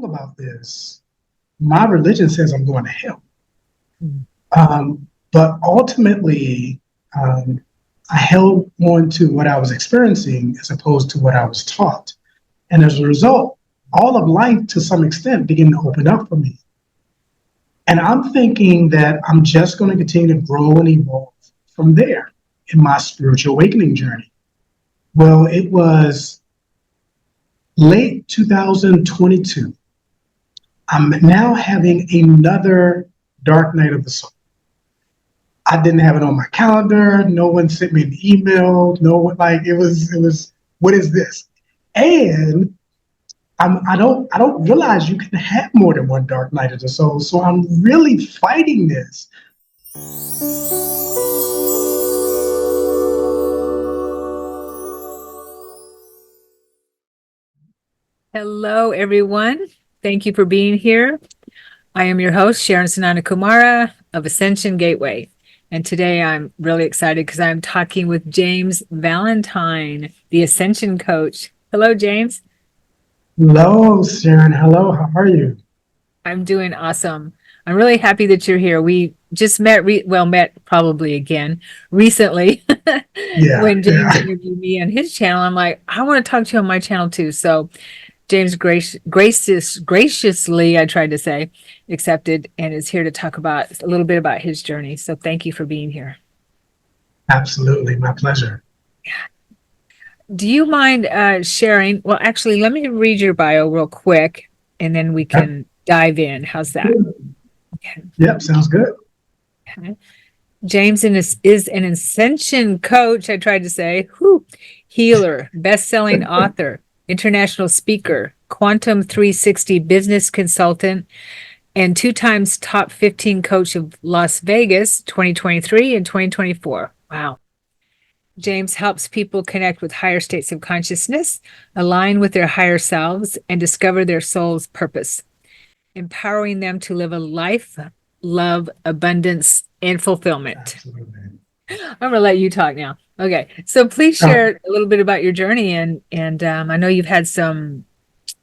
wrong about this, my religion says I'm going to hell. Mm. But ultimately, I held on to what I was experiencing as opposed to what I was taught. And as a result, all of life to some extent began to open up for me. And I'm thinking that I'm just going to continue to grow and evolve from there in my spiritual awakening journey. Well, it was late 2022. I'm now having another dark night of the soul. I didn't have it on my calendar. No one sent me an email. No one, like it was, what is this? And I don't realize you can have more than one dark night of the soul. So I'm really fighting this. Hello, everyone. Thank you for being here. I am your host, Sharon Sanana Kumara of Ascension Gateway. And today I'm really excited because I'm talking with James Valentine, the Ascension Coach. Hello, James. Hello, Sharon. Hello, how are you? I'm doing awesome. I'm really happy that you're here. We just met probably again recently Yeah, when James yeah. interviewed me on his channel. I'm like, I want to talk to you on my channel too. So James graciously, I tried to say, accepted and is here to talk about a little bit about his journey. So thank you for being here. Absolutely, my pleasure. Do you mind sharing? Well, actually, let me read your bio real quick and then we Yep, can dive in. How's that? Okay. yep, sounds good. Okay. James is an ascension coach, I tried to say, healer, best-selling author, international speaker, quantum 360 business consultant, and 2 times top 15 coach of Las Vegas 2023 and 2024. Wow. James helps people connect with higher states of consciousness, align with their higher selves, and discover their soul's purpose, empowering them to live a life, love, abundance, and fulfillment. Absolutely. I'm gonna let you talk now. Okay, so please Uh, share a little bit about your journey, and I know you've had some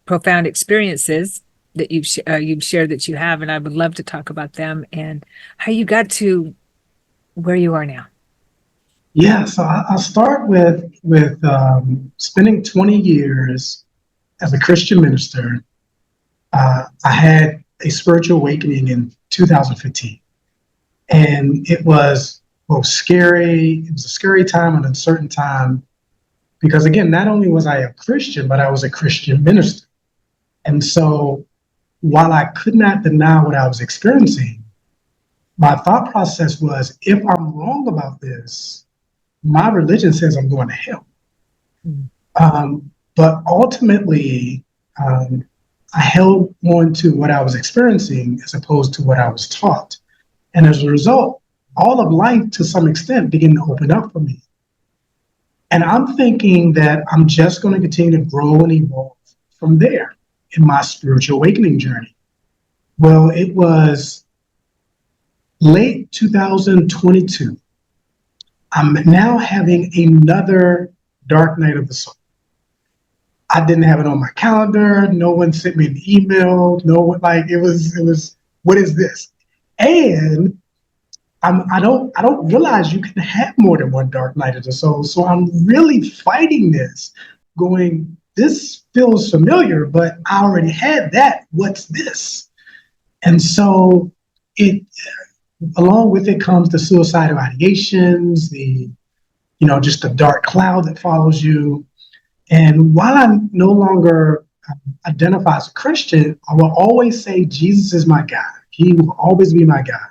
profound experiences that you've shared that you have, and I would love to talk about them and how you got to where you are now. yeah, so I'll start with spending 20 years as a Christian minister. I had a spiritual awakening in 2015, and it was both scary. It was a scary time, an uncertain time, because again, not only was I a Christian, but I was a Christian minister. And so, while I could not deny what I was experiencing, my thought process was, if I'm wrong about this, my religion says I'm going to hell. Mm. But ultimately, um, I held on to what I was experiencing as opposed to what I was taught. And as a result, all of life to some extent began to open up for me. And I'm thinking that I'm just going to continue to grow and evolve from there in my spiritual awakening journey. Well, it was late 2022. I'm now having another dark night of the soul. I didn't have it on my calendar. No one sent me an email. No one, like it was, what is this? And I don't realize you can have more than one dark night of the soul. So I'm really fighting this, going, this feels familiar, but I already had that. What's this? And so it, along with it comes the suicidal ideations, just the dark cloud that follows you. And while I no longer identify as a Christian, I will always say Jesus is my God. He will always be my God.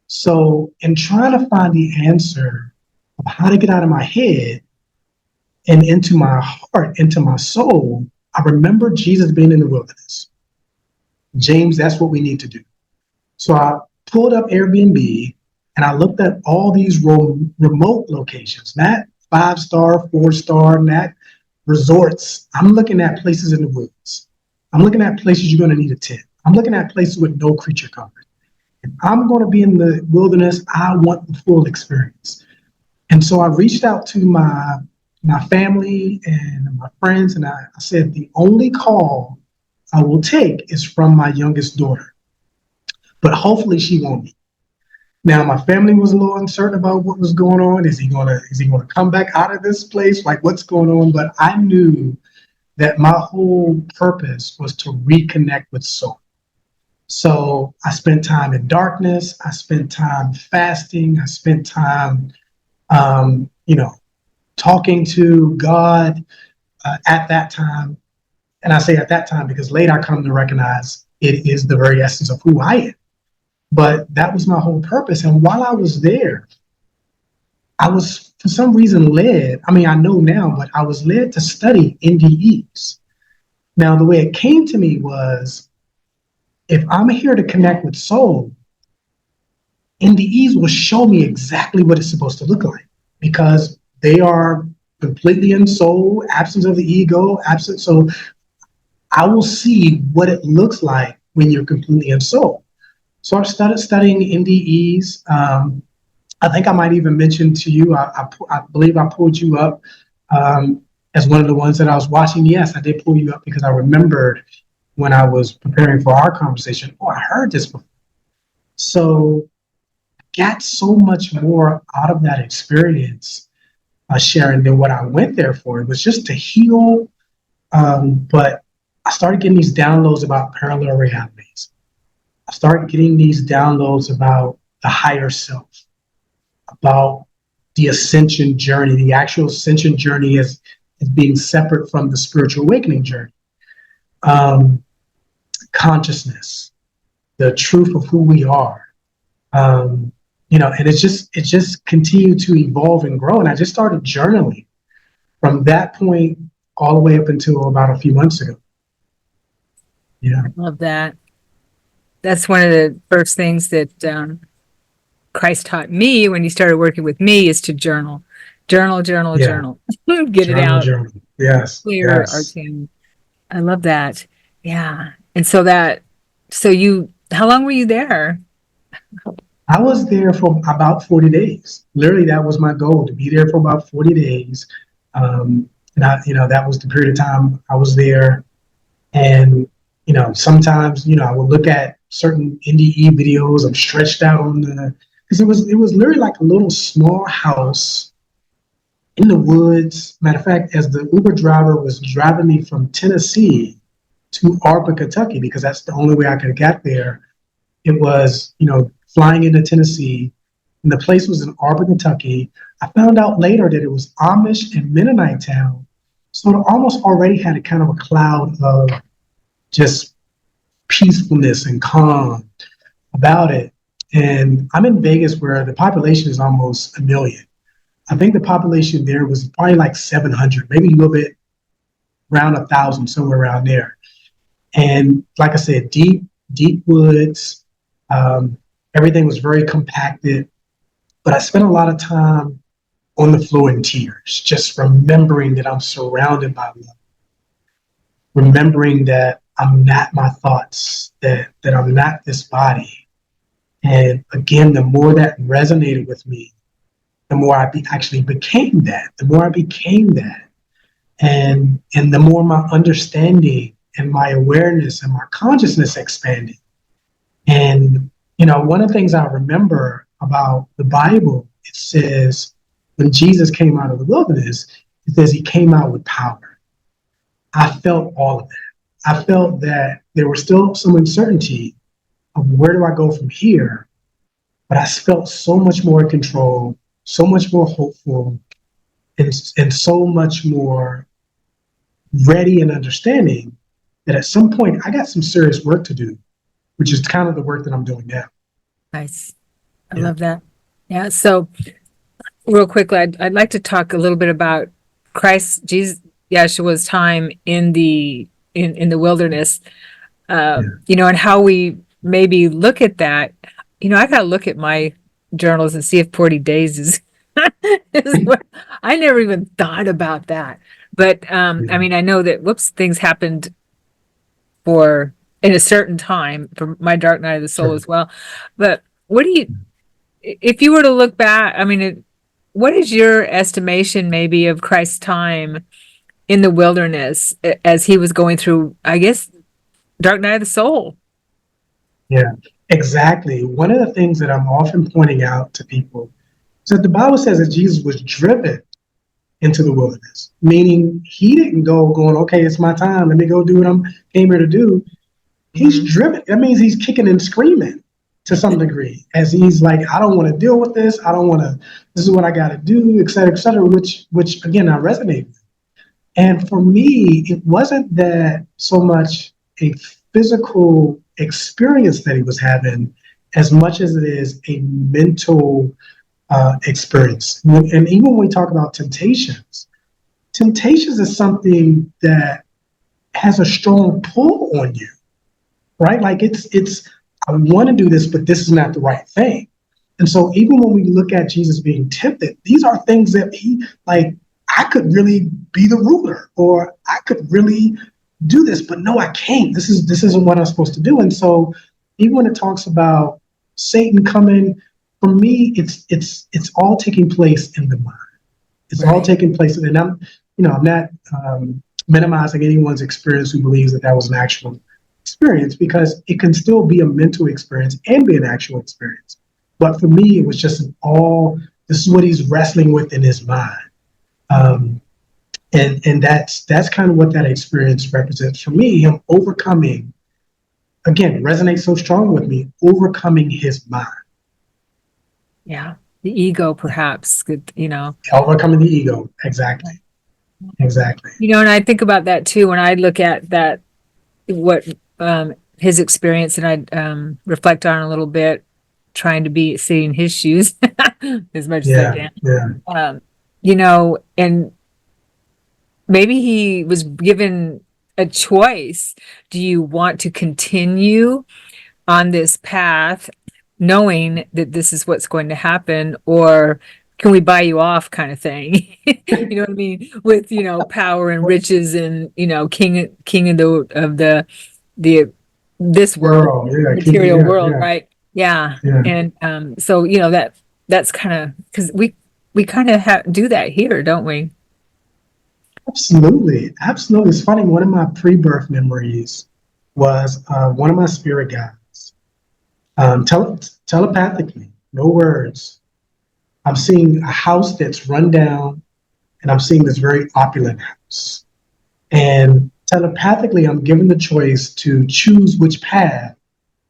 So, in trying to find the answer of how to get out of my head and into my heart, into my soul, I remember Jesus being in the wilderness. James, that's what we need to do. So I pulled up Airbnb and I looked at all these remote locations, not 5-star, 4-star, not resorts. I'm looking at places in the woods. I'm looking at places you're going to need a tent. I'm looking at places with no creature comfort. If I'm going to be in the wilderness, I want the full experience. And so I reached out to my family and my friends, and I said, the only call I will take is from my youngest daughter, but hopefully she won't be. Now, my family was a little uncertain about what was going on. Is he gonna come back out of this place? Like, what's going on? But I knew that my whole purpose was to reconnect with soul. So I spent time in darkness. I spent time fasting. I spent time, you know, talking to God at that time. And I say at that time because later I come to recognize it is the very essence of who I am. But that was my whole purpose. And while I was there, I was for some reason led. I mean, I know now, but I was led to study NDEs. Now, the way it came to me was if I'm here to connect with soul, NDEs will show me exactly what it's supposed to look like because they are completely in soul, absence of the ego, absence. So I will see what it looks like when you're completely in soul. So I started studying NDEs. I think I might even mention to you, I believe I pulled you up as one of the ones that I was watching. Yes, I did pull you up because I remembered when I was preparing for our conversation, oh, I heard this before. So got so much more out of that experience, Sharon, than what I went there for. It was just to heal, but I started getting these downloads about parallel realities. I started getting these downloads about the higher self, about the ascension journey. The actual ascension journey is being separate from the spiritual awakening journey. Consciousness, the truth of who we are. And it just continued to evolve and grow. And I just started journaling from that point all the way up until about a few months ago. Yeah. I love that. That's one of the first things that Christ taught me when he started working with me is to journal. Journal. Yeah. Get it out. Journal. Yes. Clear our Yes. channel. I love that. Yeah. And how long were you there? I was there for about 40 days. Literally, that was my goal, to be there for about 40 days. That was the period of time I was there. And, sometimes, I would look at certain NDE videos. I'm stretched out because it was literally like a little small house in the woods. Matter of fact, as the Uber driver was driving me from Tennessee to Arbor, Kentucky, because that's the only way I could get there, it was, flying into Tennessee, and the place was in Arbor, Kentucky. I found out later that it was Amish and Mennonite town. So it almost already had a kind of a cloud of just peacefulness and calm about it. And I'm in Vegas where the population is almost 1 million. I think the population there was probably like 700, maybe a little bit around 1,000, somewhere around there. And like I said, deep woods. Everything was very compacted, but I spent a lot of time on the floor in tears, just remembering that I'm surrounded by love, remembering that I'm not my thoughts, that I'm not this body. And again, the more that resonated with me, the more I actually became that, the more I became that. And the more my understanding and my awareness and my consciousness expanded. And one of the things I remember about the Bible, it says when Jesus came out of the wilderness, it says he came out with power. I felt all of that. I felt that there was still some uncertainty of where do I go from here, but I felt so much more in control, so much more hopeful, and so much more ready and understanding that at some point I got some serious work to do, which is kind of the work that I'm doing now. Nice. I love that. Yeah. So real quickly, I'd like to talk a little bit about Yeshua's time in the wilderness, and how we maybe look at that. I got to look at my journals and see if 40 days is what, I never even thought about that. But I mean, I know that things happened in a certain time for my dark night of the soul as well. But if you were to look back, I mean, what is your estimation maybe of Christ's time in the wilderness as he was going through, I guess, dark night of the soul. Yeah, exactly. One of the things that I'm often pointing out to people is that the Bible says that Jesus was driven into the wilderness, meaning he didn't go going, okay, it's my time. Let me go do what I'm came here to do. He's Mhm. driven. That means he's kicking and screaming to some degree as he's like, I don't want to deal with this. I don't want to, this is what I got to do, et cetera, which again, I resonate with. And for me, it wasn't that so much a physical experience that he was having as much as it is a mental experience. And even when we talk about temptations, temptations is something that has a strong pull on you, right? Like it's I want to do this, but this is not the right thing. And so even when we look at Jesus being tempted, these are things that he like, I could really be the ruler, or I could really do this, but no, I can't. This isn't what I'm supposed to do. And so even when it talks about Satan coming, for me, it's all taking place in the mind. It's all Right. taking place, and I'm not minimizing anyone's experience who believes that that was an actual experience, because it can still be a mental experience and be an actual experience. But for me, it was just this is what he's wrestling with in his mind. Um, and that's kind of what that experience represents for me. Him overcoming, again, resonates so strong with me, overcoming his mind, Yeah. The ego, perhaps, overcoming the ego. Exactly. and I think about that too when I look at that, what his experience, and I reflect on it a little bit, trying to be seeing his shoes as much as I Yeah, can. yeah. Um, and maybe he was given a choice. Do you want to continue on this path, knowing that this is what's going to happen, or can we buy you off, kind of thing? You know what I mean? With power and riches, and king of the this world, World, yeah, material yeah, world, yeah, right? Yeah. yeah. And so that's kind of because we kind of do that here, don't we? Absolutely, absolutely. It's funny. One of my pre-birth memories was one of my spirit guides, telepathically, no words. I'm seeing a house that's run down, and I'm seeing this very opulent house. And telepathically, I'm given the choice to choose which path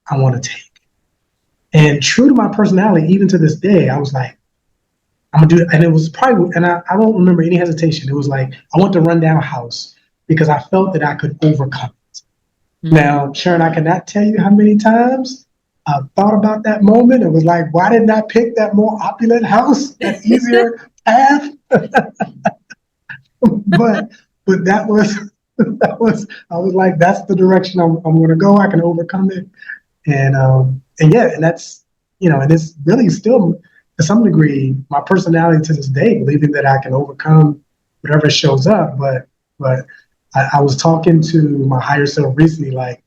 I want to take. And true to my personality, even to this day, I was like, I'm gonna do it. And it was probably, and I won't remember any hesitation. It was like, I want the rundown house because I felt that I could overcome it. Mm. Now, Sharon, I cannot tell you how many times I thought about that moment. It was like, why didn't I pick that more opulent house, that easier path? but but that was I was like, that's the direction I'm going to go. I can overcome it, and yeah, and that's and it's really still to some degree my personality to this day, believing that I can overcome whatever shows up. But I was talking to my higher self recently, like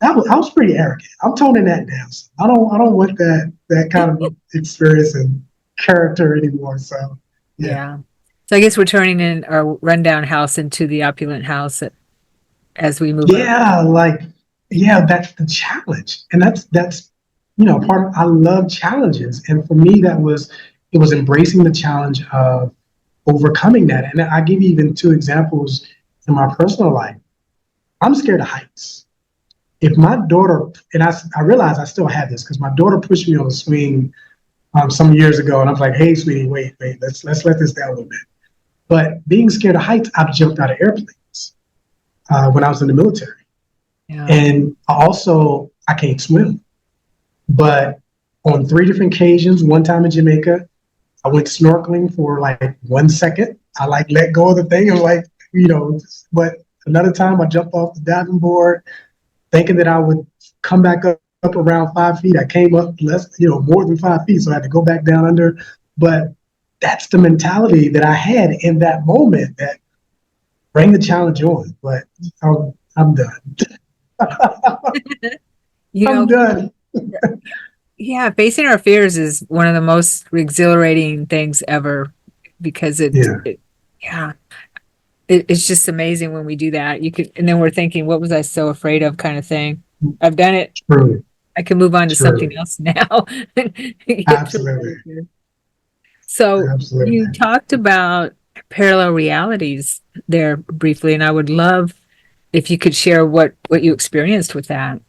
I was pretty arrogant. I'm toning that down. So I don't want that kind of experience and character anymore. So yeah. Yeah. So I guess we're turning in our rundown house into the opulent house as we move up. Yeah, like yeah, that's the challenge, and that's part of I love challenges, and for me it was embracing the challenge of overcoming that. And I give you even two examples in my personal life. I'm scared of heights. If my daughter, and I realize I still have this because my daughter pushed me on a swing some years ago, and I was like, hey, sweetie, wait, let's let this down a little bit. But being scared of heights, I've jumped out of airplanes when I was in the military. Yeah. And I can't swim. But on three different occasions, one time in Jamaica, I went snorkeling for like 1 second. I like let go of the thing and like, but another time I jumped off the diving board thinking that I would come back up around 5 feet. I came up more than 5 feet. So I had to go back down under. But that's the mentality that I had in that moment, that bring the challenge on. But I'm done. You I'm know, done. yeah, facing our fears is one of the most exhilarating things ever because Yeah. yeah, it's just amazing when we do that. And then we're thinking, what was I so afraid of kind of thing. I've done it. True, I can move on to true. something else now. Get through Absolutely. it. So you Absolutely. talked about parallel realities there briefly, and I would love if you could share what you experienced with that.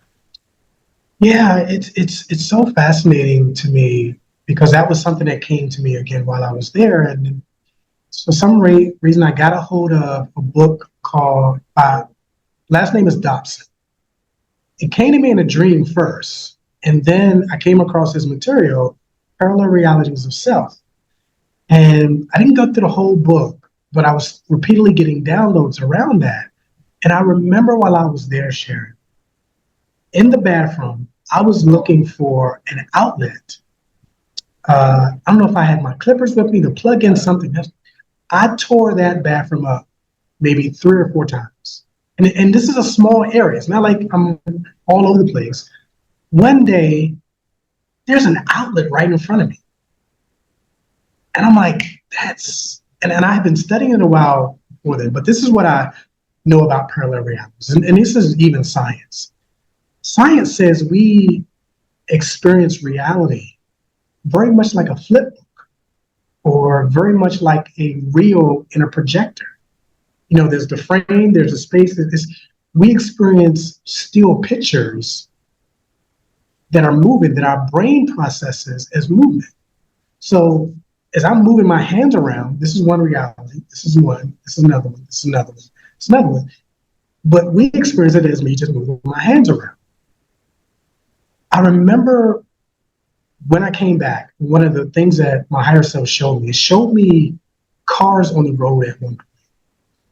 Yeah, it's so fascinating to me because that was something that came to me again while I was there. And for some reason, I got a hold of a book called, last name is Dobson. It came to me in a dream first, and then I came across his material, Parallel Realities of Self. And I didn't go through the whole book, but I was repeatedly getting downloads around that. And I remember while I was there, Sharon, in the bathroom, I was looking for an outlet. I don't know if I had my clippers with me to plug in something. I tore that bathroom up maybe 3 or 4 times. And this is a small area. It's not like I'm all over the place. One day, there's an outlet right in front of me. And I'm like, and I have been studying it a while before then, but this is what I know about parallel realities. And this is even science. Science says we experience reality very much like a flip book or very much like a reel in a projector. There's the frame, there's a space. We experience still pictures that are moving, that our brain processes as movement. So as I'm moving my hands around, this is one reality. This is one. This is another one. This is another one. This is another one. But we experience it as me just moving my hands around. I remember when I came back, one of the things that my higher self showed me cars on the road at one point.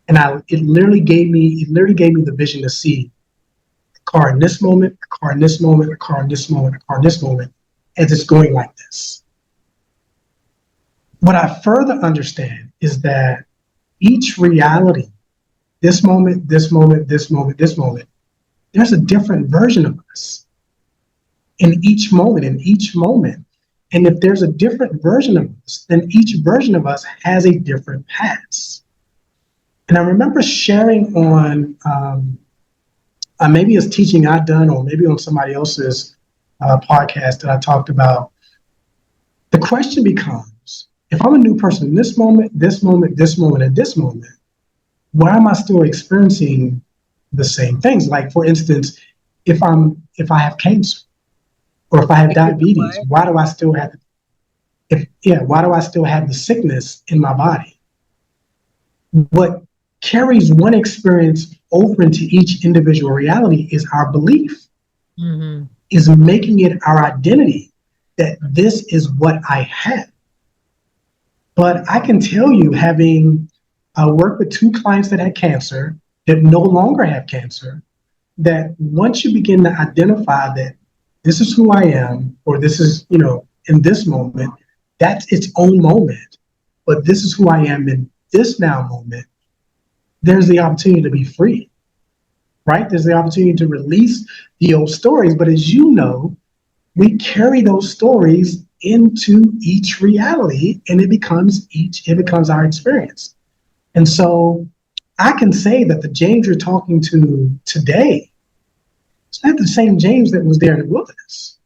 And it literally gave me the vision to see a car in this moment, a car in this moment, a car in this moment, a car in this moment, as it's going like this. What I further understand is that each reality, this moment, this moment, this moment, this moment, there's a different version of us in each moment. And if there's a different version of us, then each version of us has a different past. And I remember sharing on maybe it's teaching I've done, or maybe on somebody else's podcast that I talked about. The question becomes, if I'm a new person in this moment, this moment, this moment, and this moment, why am I still experiencing the same things? Like, for instance, if I have cancer or if I have diabetes, why do I still have the sickness in my body? What carries one experience over into each individual reality is our belief, is making it our identity that this is what I have. But I can tell you, having worked with 2 clients that had cancer, that no longer have cancer, that once you begin to identify that this is who I am, or this is, in this moment, that's its own moment, but this is who I am in this now moment, there's the opportunity to be free, right? There's the opportunity to release the old stories. But as you know, we carry those stories into each reality, and it becomes our experience. And so I can say that the James you're talking to today, it's not the same James that was there in the wilderness.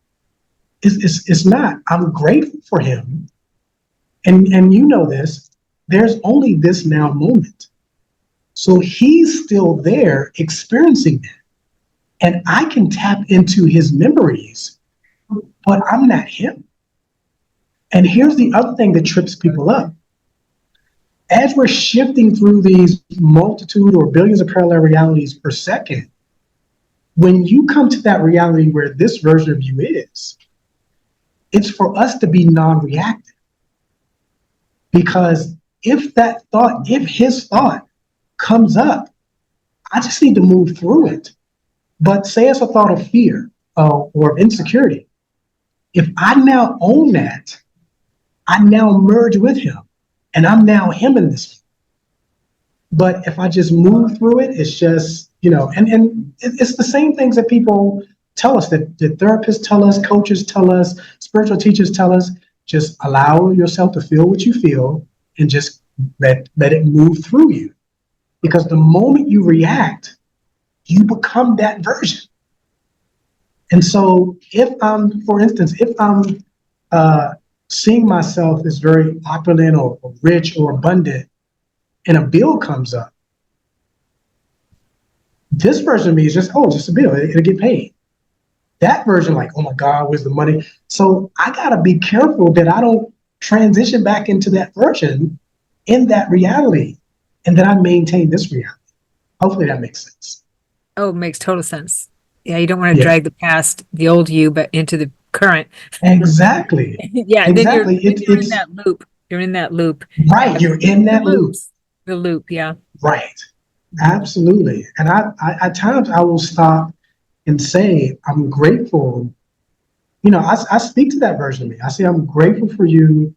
It's not. I'm grateful for him. And you know this, there's only this now moment. So he's still there experiencing that. And I can tap into his memories, but I'm not him. And here's the other thing that trips people up. As we're shifting through these multitude or billions of parallel realities per second, when you come to that reality where this version of you is, it's for us to be non-reactive. Because if his thought comes up, I just need to move through it. But say it's a thought of fear or of insecurity. If I now own that, I now merge with him, and I'm now him in this. But if I just move through it, it's just, and it's the same things that people tell us, that the therapists tell us, coaches tell us, spiritual teachers tell us, just allow yourself to feel what you feel and just let it move through you. because the moment you react, you become that version. And so if I'm, for instance, if I'm seeing myself as very opulent or rich or abundant, and a bill comes up, this version of me is just, oh, just a bill, it'll get paid. That version, like, oh my God, where's the money? So I gotta be careful that I don't transition back into that version in that reality, and that I maintain this reality. Hopefully that makes sense. Oh, it makes total sense. Yeah, you don't want to Yeah, drag the past, the old you, but into the current. exactly. Yeah, and Exactly. then you're in It's that loop. You're in that loop. right. I've You're seen in the that loop. loops. The loop, yeah. Right. Absolutely. And I at times I will stop and say, I'm grateful. You know, I speak to that version of me. I say, I'm grateful for you.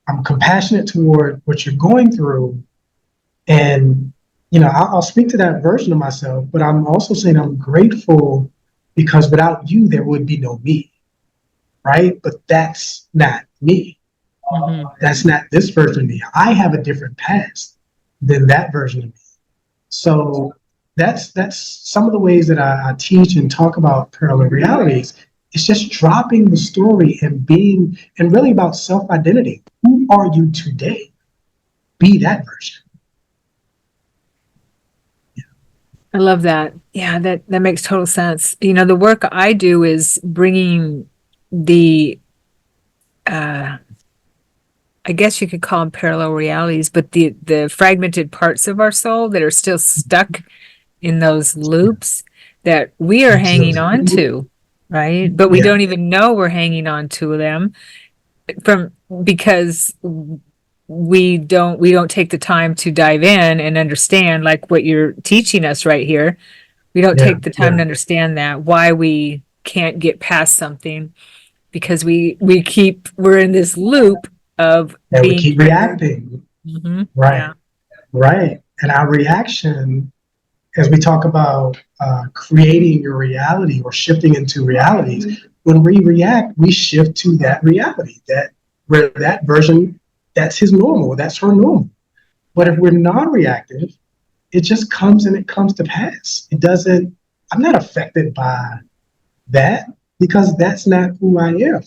I'm compassionate toward what you're going through. And, you know, I'll speak to that version of myself, but I'm also saying I'm grateful because without you, there would be no me. Right. But that's not me. Hmm. That's not this version of me. I have a different past than that version of me. So that's some of the ways that I teach and talk about parallel realities. It's just dropping the story and being, and really about self-identity. Who are you today? Be that version. I love that. Yeah, that makes total sense. You know, the work I do is bringing the uh I guess you could call them parallel realities, but the fragmented parts of our soul that are still stuck in those loops that we are hanging on Absolutely. to, right? But we Yeah. don't even know we're hanging on to them from because we don't take the time to dive in and understand like what you're teaching us right here. We don't Yeah. take the time Yeah. to understand that why we can't get past something because we're in this loop of And we being keep triggered. reacting. Yeah. Right. Right. And our reaction, as we talk about creating your reality or shifting into realities, when we react, we shift to that reality, that where that version, that's his normal, that's her normal. But if we're non-reactive, it just comes and it comes to pass. It doesn't, I'm not affected by that because that's not who I am.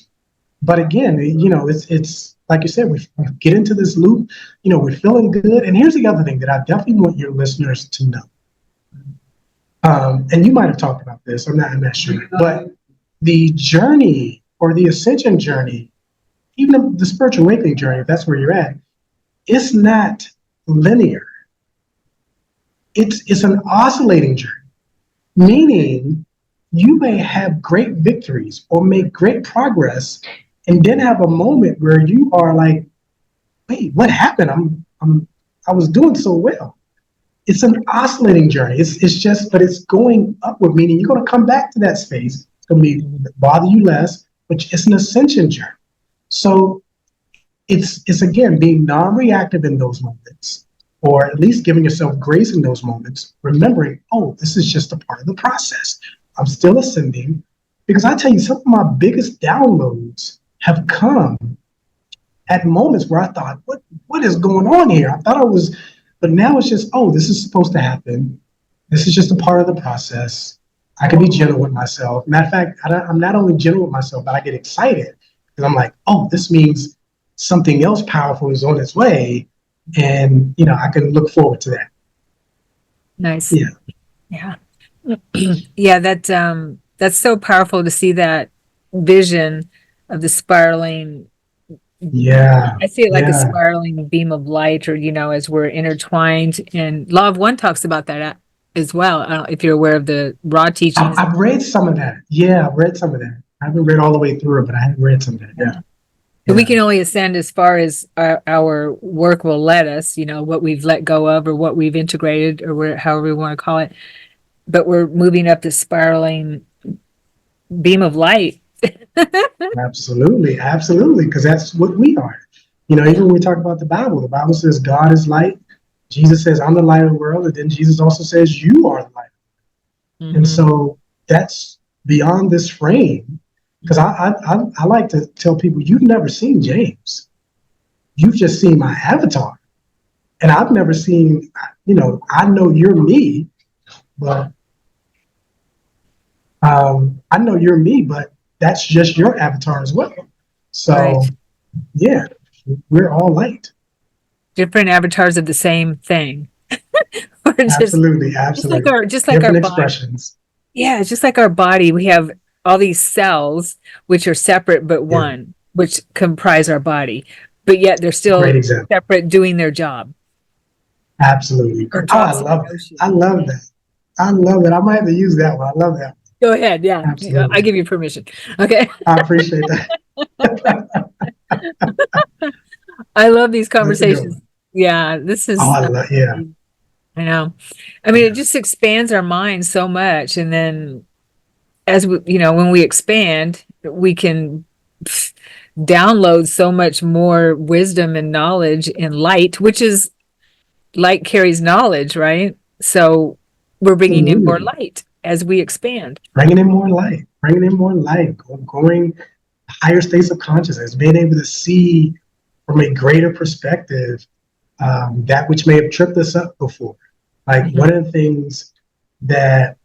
But again, you know, it's like you said, we get into this loop, you know, we're feeling good. And here's the other thing that I definitely want your listeners to know. And you might have talked about this, I'm not sure, but the journey or the ascension journey, even the spiritual awakening journey, if that's where you're at, it's not linear. It's an oscillating journey, meaning you may have great victories or make great progress, and then have a moment where you are like, wait, what happened? I was doing so well. It's an oscillating journey. It's just, but it's going upward, meaning you're going to come back to that space. It's going to be bother you less, but it's an ascension journey. So it's again being non-reactive in those moments, or at least giving yourself grace in those moments, remembering, oh, this is just a part of the process. I'm still ascending. Because I tell you, some of my biggest downloads have come at moments where I thought, what is going on here? I thought I was, but now it's just, oh, this is supposed to happen. This is just a part of the process. I can be gentle with myself. Matter of fact, I'm not only gentle with myself, but I get excited because I'm like, oh, this means something else powerful is on its way, and you know, I can look forward to that. Nice. Yeah, Yeah. Yeah, that's so powerful to see that vision of the spiraling. yeah, I see it like a yeah. spiraling beam of light, or as we're intertwined. And Law of One talks about that as well. I don't know if you're aware of the raw teachings. I've read some of that. Yeah, I've read some of that. I haven't read all the way through it, but I have read some of that. Yeah, So we yeah. can only ascend as far as our work will let us, what we've let go of or what we've integrated or however we want to call it. But we're moving up this spiraling beam of light. Absolutely, absolutely, because that's what we are. You know, even when we talk about the Bible says God is light. Jesus says, I'm the light of the world. And then Jesus also says, you are the light. And Mm-hmm. so that's beyond this frame. Because I like to tell people, you've never seen James. You've just seen my avatar. And I've never seen, I know you're me, but I know you're me, but that's just your avatar as well. Right. So yeah, we're all light. Different avatars of the same thing. Or Absolutely, absolutely. just like our Different body. expressions. Yeah, it's just like our body. We have all these cells which are separate but Yeah, one, which comprise our body. But yet they're great still example. separate doing their job. Absolutely. Or Oh, I drops in love the that. ocean. I love that. I love that. I might have to use that one. I love that. Go ahead. Yeah. I Absolutely. give you permission. Okay. I appreciate that. I love these That's a good conversations. one. Yeah, this Oh, is I love. Yeah, I know. I mean, it yeah. just expands our minds so much. And then as we, when we expand, we can pff, download so much more wisdom and knowledge and light, which is light carries knowledge, right? So we're bringing in more Absolutely. light as we expand. Bringing in more light. Bringing in more light. Going higher states of consciousness. Being able to see from a greater perspective that which may have tripped us up before. Like Mhm. one of the things that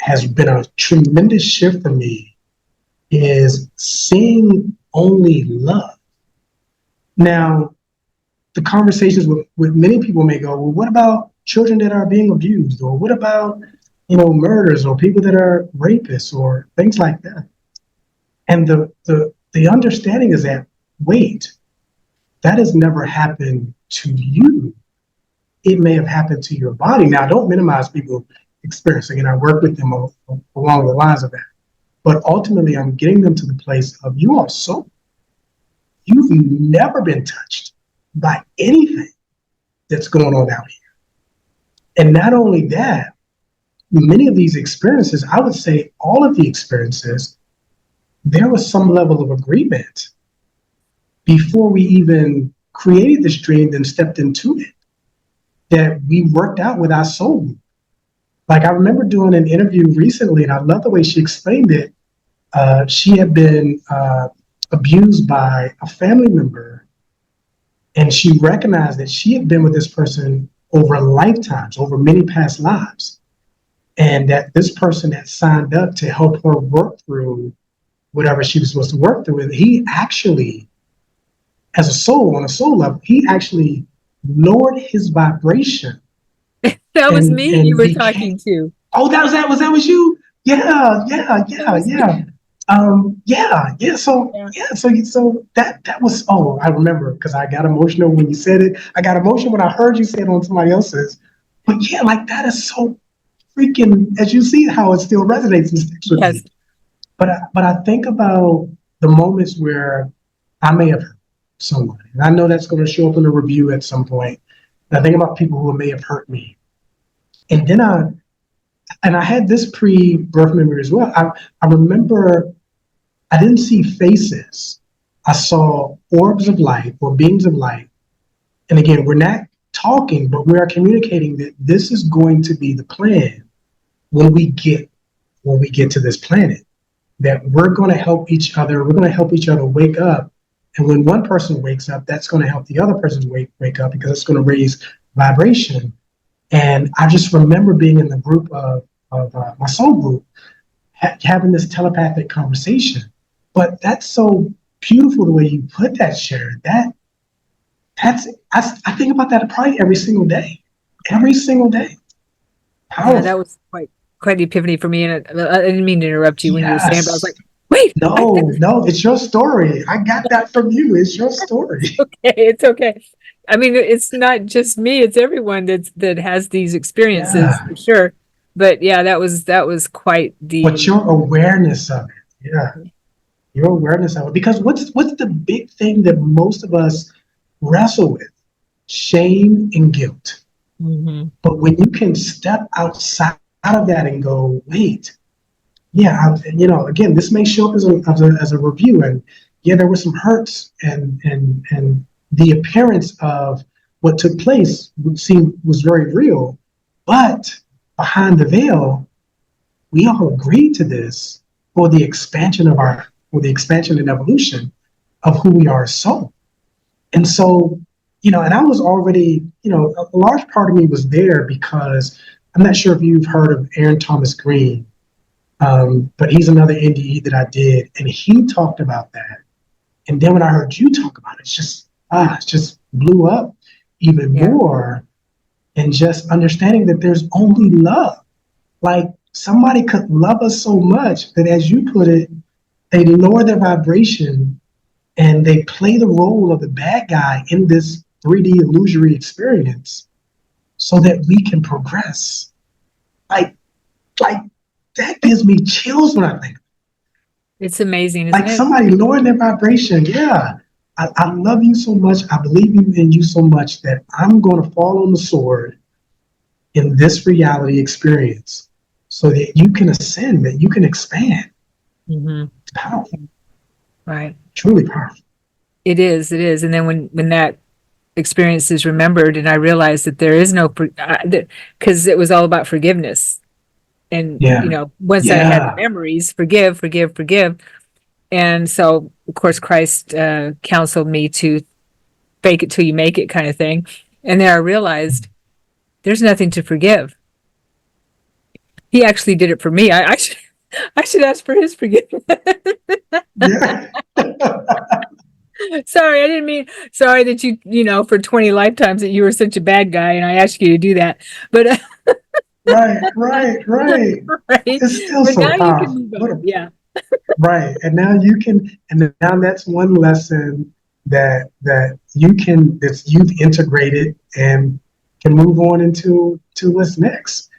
has been a tremendous shift for me is seeing only love. Now, the conversations with many people may go, well, what about children that are being abused? Or what about, murders or people that are rapists or things like that? And the understanding is that, wait, that has never happened to you. It may have happened to your body. Now, don't minimize people experiencing, and I work with them along the lines of that. But ultimately, I'm getting them to the place of you've never been touched by anything that's going on out here. And not only that, many of these experiences, I would say all of the experiences, there was some level of agreement before we even created this dream and stepped into it that we worked out with our soul. Like I remember doing an interview recently, and I love the way she explained it. She had been abused by a family member, and she recognized that she had been with this person over lifetimes, over many past lives, and that this person had signed up to help her work through whatever she was supposed to work through. And he actually, as a soul, on a soul level, he actually lowered his vibration That was and me you and were became. talking to. Oh, that was you? Yeah, yeah, That yeah, was me. yeah. Yeah. So Yeah. yeah, so that was. Oh, I remember because I got emotional when you said it. I got emotional when I heard you say it on somebody else's. But yeah, like that is so freaking. As you see how it still resonates and sticks with Yes. me. But I think about the moments where I may have hurt someone, and I know that's going to show up in a review at some point. And I think about people who may have hurt me, and then I had this pre-birth memory as well. I remember I didn't see faces. I saw orbs of light or beings of light. And again, we're not talking, but we are communicating that this is going to be the plan when we get to this planet. That we're going to help each other. We're going to help each other wake up. And when one person wakes up, that's going to help the other person wake up because it's going to raise vibration. And I just remember being in the group of my soul group, having this telepathic conversation. But that's so beautiful the way you put that, Sharon. That's I think about that probably every single day. Yeah, that Powerful. was quite the epiphany for me. And I didn't mean to interrupt you when you were saying, but I was like, Yes. wait, No, it's your story. I got that from you. It's your story. okay, it's okay. I mean, it's not just me; it's everyone that has these experiences Yeah. for sure. But yeah, that was quite But the your awareness of it. Yeah. Your awareness of it. Because what's the big thing that most of us wrestle with? Shame and guilt. Mhm. But when you can step outside of that and go, wait, yeah, again, this may show up as a review, and yeah, there were some hurts, and the appearance of what took place was very real, but behind the veil, we all agreed to this for the expansion and evolution of who we are as soul. And so and I was already, a large part of me was there because I'm not sure if you've heard of Aaron Thomas Green, but he's another NDE that I did, and he talked about that. And then when I heard you talk about it, it just blew up even Yeah. more. And just understanding that there's only love. Like somebody could love us so much that, as you put it, they lower their vibration and they play the role of the bad guy in this 3D illusory experience so that we can progress. Like, like that gives me chills when I think. It's amazing, isn't Like it? somebody lowering their vibration. Yeah. I love you so much. I believe in you so much that I'm going to fall on the sword in this reality experience so that you can ascend, that you can expand. Mm-hmm. It's powerful. Right. Truly powerful. It is. It is. And then when that experience is remembered, and I realized that there is no, because it was all about forgiveness. And, Yeah. once I had the Yeah. memories, forgive, forgive, forgive. And so, of course, Christ counseled me to fake it till you make it kind of thing. And then I realized there's nothing to forgive. He actually did it for me. I should ask for his forgiveness. Yeah. Sorry, I didn't mean, sorry that for 20 lifetimes that you were such a bad guy and I asked you to do that. But, Right. right. It's still But so now you can powerful. move on. Yeah. Right. And now that's one lesson that you've integrated and can move on into what's next.